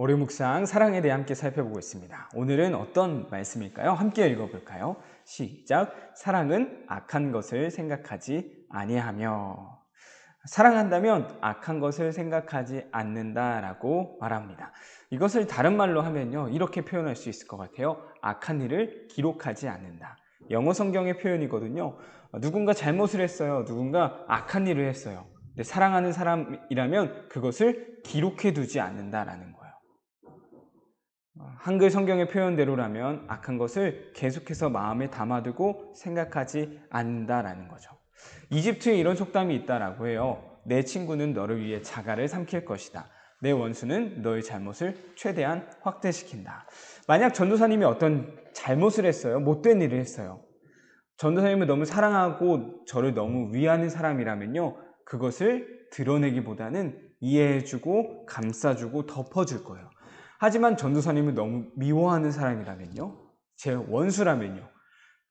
월요 묵상 사랑에 대해 함께 살펴보고 있습니다. 오늘은 어떤 말씀일까요? 함께 읽어볼까요? 시작. 사랑은 악한 것을 생각하지 아니하며. 사랑한다면 악한 것을 생각하지 않는다라고 말합니다. 이것을 다른 말로 하면요, 이렇게 표현할 수 있을 것 같아요. 악한 일을 기록하지 않는다. 영어 성경의 표현이거든요. 누군가 잘못을 했어요. 누군가 악한 일을 했어요. 근데 사랑하는 사람이라면 그것을 기록해 두지 않는다라는 거예요. 한글 성경의 표현대로라면 악한 것을 계속해서 마음에 담아두고 생각하지 않는다라는 거죠. 이집트에 이런 속담이 있다라고 해요. 내 친구는 너를 위해 자갈을 삼킬 것이다. 내 원수는 너의 잘못을 최대한 확대시킨다. 만약 전도사님이 어떤 잘못을 했어요. 못된 일을 했어요. 전도사님을 너무 사랑하고 저를 너무 위하는 사람이라면요, 그것을 드러내기보다는 이해해주고 감싸주고 덮어줄 거예요. 하지만 전도사님을 너무 미워하는 사람이라면요, 제 원수라면요,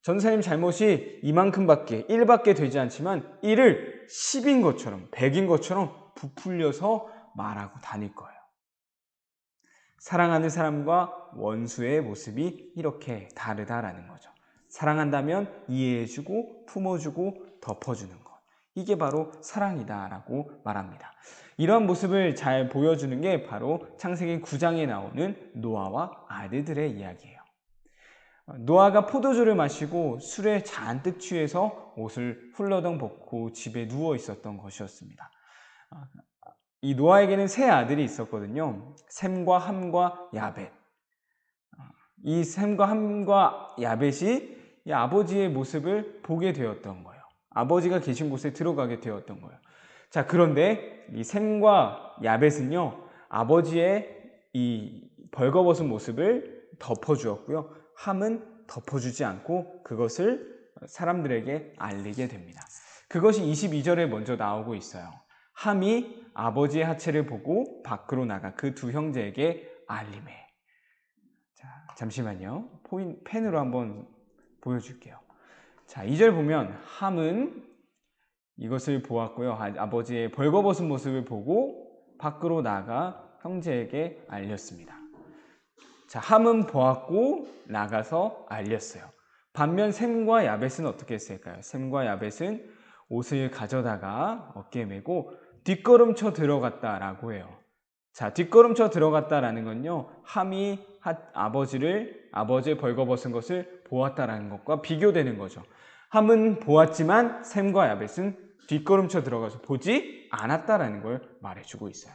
전도사님 잘못이 이만큼밖에 1밖에 되지 않지만 1을 10인 것처럼 100인 것처럼 부풀려서 말하고 다닐 거예요. 사랑하는 사람과 원수의 모습이 이렇게 다르다라는 거죠. 사랑한다면 이해해주고 품어주고 덮어주는 것. 이게 바로 사랑이다라고 말합니다. 이런 모습을 잘 보여주는 게 바로 창세기 9장에 나오는 노아와 아들들의 이야기예요. 노아가 포도주를 마시고 술에 잔뜩 취해서 옷을 훌러덩 벗고 집에 누워 있었던 것이었습니다. 이 노아에게는 세 아들이 있었거든요. 셈과 함과 야벳. 이 셈과 함과 야벳이 이 아버지의 모습을 보게 되었던 거예요. 아버지가 계신 곳에 들어가게 되었던 거예요. 자, 그런데 이 셈과 야벳은요, 아버지의 이 벌거벗은 모습을 덮어주었고요. 함은 덮어주지 않고 그것을 사람들에게 알리게 됩니다. 그것이 22절에 먼저 나오고 있어요. 함이 아버지의 하체를 보고 밖으로 나가 그 두 형제에게 알림해. 자, 잠시만요. 펜으로 한번 보여줄게요. 자, 2절 보면 함은 이것을 보았고요. 아버지의 벌거벗은 모습을 보고 밖으로 나가 형제에게 알렸습니다. 자, 함은 보았고 나가서 알렸어요. 반면 셈과 야벳은 어떻게 했을까요? 셈과 야벳은 옷을 가져다가 어깨에 메고 뒷걸음쳐 들어갔다라고 해요. 자, 뒷걸음쳐 들어갔다라는 건요, 함이 아버지의 벌거벗은 것을 보았다라는 것과 비교되는 거죠. 함은 보았지만 셈과 야벳은 뒷걸음쳐 들어가서 보지 않았다라는 걸 말해주고 있어요.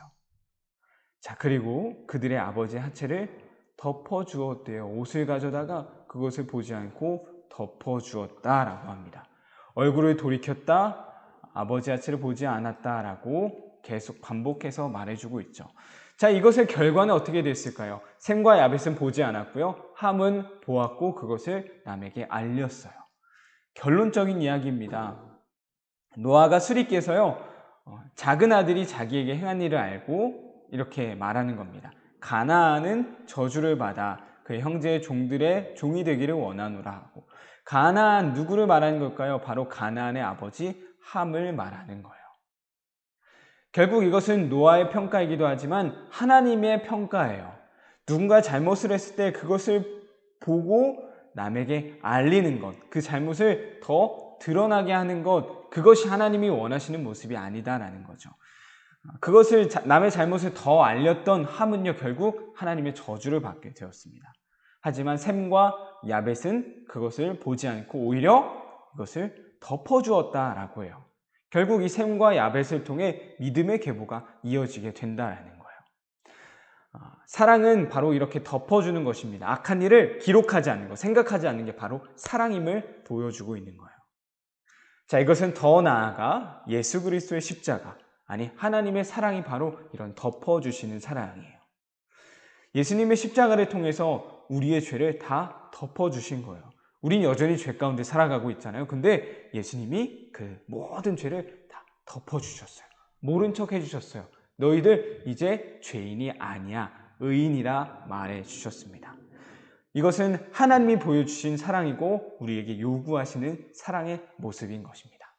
자, 그리고 그들의 아버지의 하체를 덮어주었대요. 옷을 가져다가 그것을 보지 않고 덮어주었다라고 합니다. 얼굴을 돌이켰다, 아버지 하체를 보지 않았다라고 계속 반복해서 말해주고 있죠. 자, 이것의 결과는 어떻게 됐을까요? 셈과 야벳은 보지 않았고요. 함은 보았고 그것을 남에게 알렸어요. 결론적인 이야기입니다. 노아가 술이 깨서요, 작은 아들이 자기에게 행한 일을 알고 이렇게 말하는 겁니다. 가나안은 저주를 받아 그 형제의 종들의 종이 되기를 원하노라 하고, 가나안 누구를 말하는 걸까요? 바로 가나안의 아버지 함을 말하는 거예요. 결국 이것은 노아의 평가이기도 하지만 하나님의 평가예요. 누군가 잘못을 했을 때 그것을 보고 남에게 알리는 것, 그 잘못을 더 드러나게 하는 것, 그것이 하나님이 원하시는 모습이 아니다라는 거죠. 그것을 남의 잘못을 더 알렸던 함은요, 결국 하나님의 저주를 받게 되었습니다. 하지만 셈과 야벳은 그것을 보지 않고 오히려 그것을 덮어주었다라고 해요. 결국 이 셈과 야벳을 통해 믿음의 계보가 이어지게 된다라는 거예요. 사랑은 바로 이렇게 덮어주는 것입니다. 악한 일을 기록하지 않는 것, 생각하지 않는 게 바로 사랑임을 보여주고 있는 거예요. 자, 이것은 더 나아가 예수 그리스도의 십자가, 아니 하나님의 사랑이 바로 이런 덮어주시는 사랑이에요. 예수님의 십자가를 통해서 우리의 죄를 다 덮어주신 거예요. 우린 여전히 죄 가운데 살아가고 있잖아요. 근데 예수님이 그 모든 죄를 다 덮어주셨어요. 모른 척 해주셨어요. 너희들 이제 죄인이 아니야, 의인이라 말해주셨습니다. 이것은 하나님이 보여주신 사랑이고 우리에게 요구하시는 사랑의 모습인 것입니다.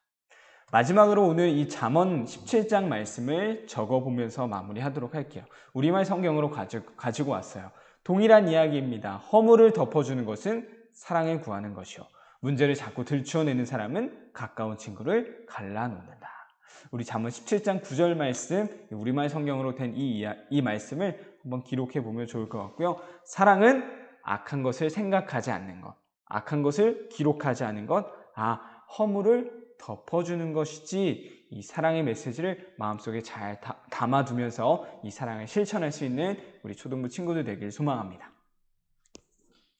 마지막으로 오늘 이 잠언 17장 말씀을 적어보면서 마무리하도록 할게요. 우리말 성경으로 가지고 왔어요. 동일한 이야기입니다. 허물을 덮어주는 것은 사랑을 구하는 것이요. 문제를 자꾸 들추어내는 사람은 가까운 친구를 갈라놓는다. 우리 잠언 17장 9절 말씀, 우리말 성경으로 된 이 말씀을 한번 기록해 보면 좋을 것 같고요. 사랑은 악한 것을 생각하지 않는 것, 악한 것을 기록하지 않은 것, 허물을 덮어주는 것이지, 이 사랑의 메시지를 마음속에 잘 담아두면서 이 사랑을 실천할 수 있는 우리 초등부 친구들 되길 소망합니다.